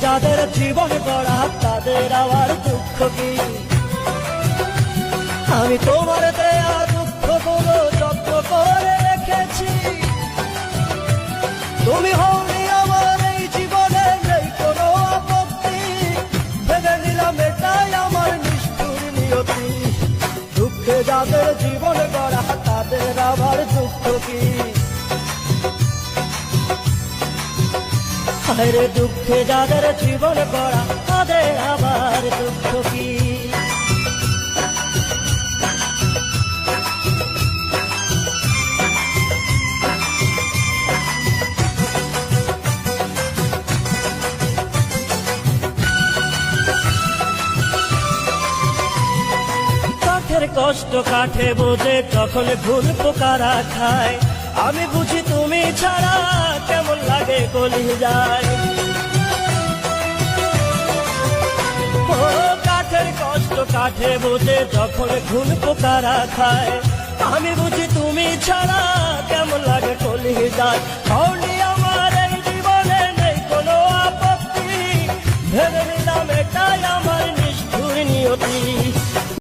যাদের জীবন গড়া তাদের আবার দুঃখ কি? আমি তোমার দেয়া দুঃখগুলো যত্ন করে রেখেছি। তুমি হওনি আমার এই জীবনে, নেই কোনো আপত্তি, ভেবে নিলাম এটাই আমার নিষ্ঠুর নিয়তি। দুঃখে যাদের জীবন গড়া তাদের আবার দুঃখ কি? আরে দুঃখে যাদের জীবন গড়া তাদের আবার দুঃখ কি? কাঠের কষ্ট কাঠে বোঝে যখন ঘুল পোকারা খায়, আমি বুঝি তুমি ছাড়া কেমন লাগে কলি যায়। ও কাঠের কষ্ট কাঠে বোঝে যখন ঘুল পোকারা খায়, আমি বুঝি তুমি ছাড়া কেমন লাগে কলি যায়। হওনি আমার এই জীবনে, নেই কোনো আপত্তি, ভেবে নিলাম এটাই আমার নিষ্ঠুর নিয়তি।